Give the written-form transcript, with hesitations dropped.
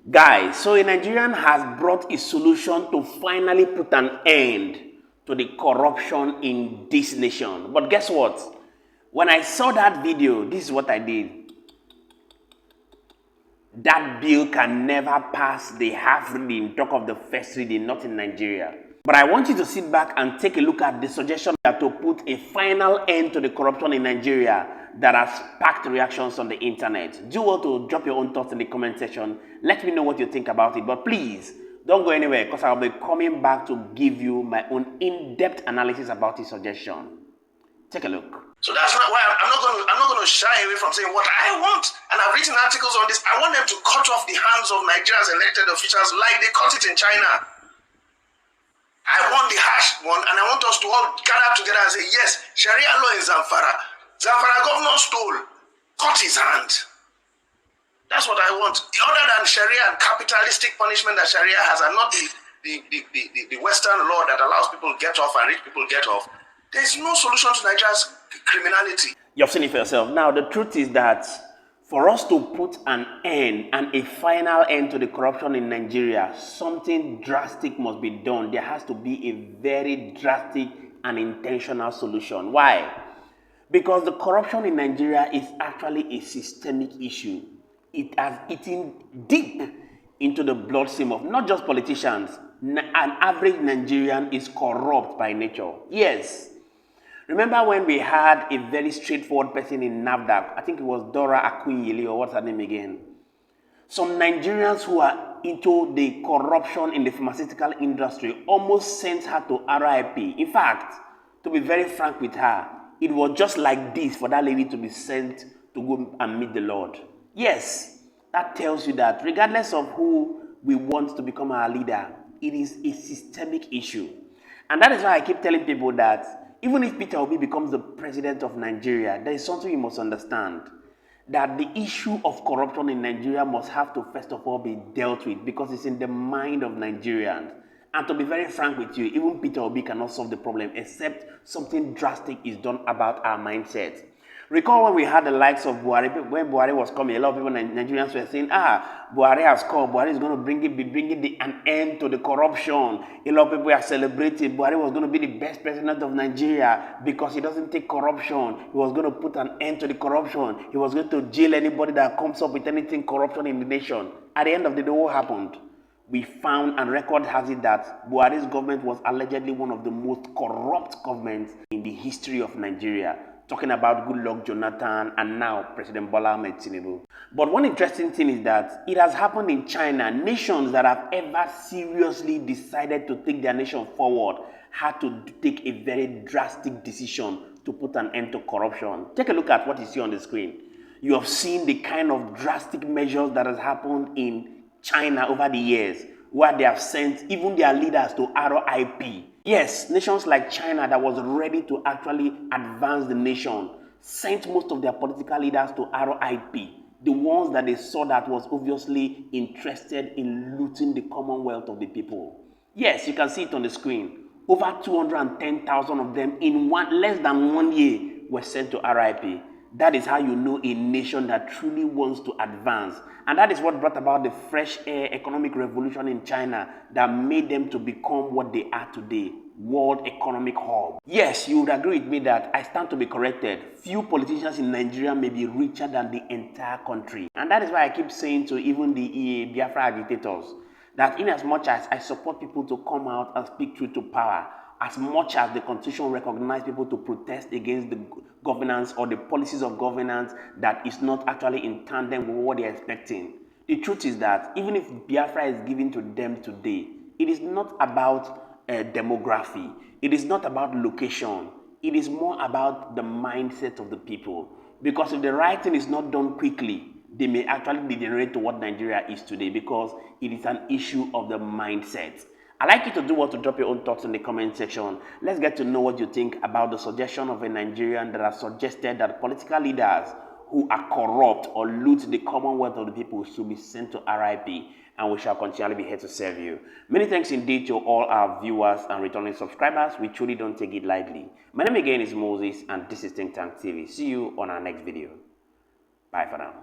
Guys, so a Nigerian has brought a solution to finally put an end to the corruption in this nation. But guess what? When I saw that video, this is what I did. That bill can never pass the half reading, talk of the first reading, not in Nigeria. But I want you to sit back and take a look at the suggestion that to put a final end to the corruption in Nigeria that has sparked reactions on the internet. Do well to drop your own thoughts in the comment section. Let me know what you think about it. But please, don't go anywhere because I'll be coming back to give you my own in-depth analysis about this suggestion. Take a look. So that's not why I'm not going to shy away from saying what I want. And I've written articles on this. I want them to cut off the hands of Nigeria's elected officials like they cut it in China. I want the harsh one, and I want us to all gather together and say, yes, Sharia law in Zamfara. Zamfara governor stole, cut his hand. That's what I want. Other than Sharia and capitalistic punishment that Sharia has, and not the Western law that allows people to get off and rich people get off, there's no solution to Nigeria's criminality. You've seen it for yourself. Now, the truth is that for us to put an end and a final end to the corruption in Nigeria, something drastic must be done. There has to be a very drastic and intentional solution. Why? Because the corruption in Nigeria is actually a systemic issue. It has eaten deep into the bloodstream of not just politicians. An average Nigerian is corrupt by nature. Yes. Remember when we had a very straightforward person in NAFDAC, I think it was Dora Akunyili, or what's her name again? Some Nigerians who are into the corruption in the pharmaceutical industry almost sent her to RIP. In fact, to be very frank with her, it was just like this for that lady to be sent to go and meet the Lord. Yes, that tells you that regardless of who we want to become our leader, it is a systemic issue. And that is why I keep telling people that even if Peter Obi becomes the president of Nigeria, there is something you must understand. That the issue of corruption in Nigeria must have to first of all be dealt with because it's in the mind of Nigerians. And to be very frank with you, even Peter Obi cannot solve the problem except something drastic is done about our mindset. Recall when we had the likes of Buhari, when Buhari was coming, a lot of people, Nigerians were saying, Buhari has come, Buhari is going to be bringing an end to the corruption. A lot of people are celebrating, Buhari was going to be the best president of Nigeria because he doesn't take corruption. He was going to put an end to the corruption. He was going to jail anybody that comes up with anything corruption in the nation. At the end of the day, what happened? We found, and record has it, that Buhari's government was allegedly one of the most corrupt governments in the history of Nigeria. Talking about Goodluck Jonathan and now President Bola Ahmed Tinubu. But one interesting thing is that it has happened in China. Nations that have ever seriously decided to take their nation forward had to take a very drastic decision to put an end to corruption. Take a look at what you see on the screen. You have seen the kind of drastic measures that has happened in China over the years, where they have sent even their leaders to RIP. Yes, nations like China that was ready to actually advance the nation sent most of their political leaders to RIP. The ones that they saw that was obviously interested in looting the commonwealth of the people. Yes, you can see it on the screen. Over 210,000 of them in less than 1 year were sent to RIP. That is how you know a nation that truly wants to advance. And that is what brought about the fresh air economic revolution in China that made them to become what they are today, World Economic Hub. Yes, you would agree with me that I stand to be corrected. Few politicians in Nigeria may be richer than the entire country. And that is why I keep saying to even the Biafra agitators that in as much as I support people to come out and speak truth to power, as much as the Constitution recognizes people to protest against the governance or the policies of governance that is not actually in tandem with what they are expecting. The truth is that even if Biafra is given to them today, it is not about demography. It is not about location. It is more about the mindset of the people. Because if the right thing is not done quickly, they may actually degenerate to what Nigeria is today because it is an issue of the mindset. I'd like you to do what to drop your own thoughts in the comment section. Let's get to know what you think about the suggestion of a Nigerian that has suggested that political leaders who are corrupt or loot the commonwealth of the people should be sent to RIP, and we shall continually be here to serve you. Many thanks indeed to all our viewers and returning subscribers. We truly don't take it lightly. My name again is Moses, and this is Think Tank TV. See you on our next video. Bye for now.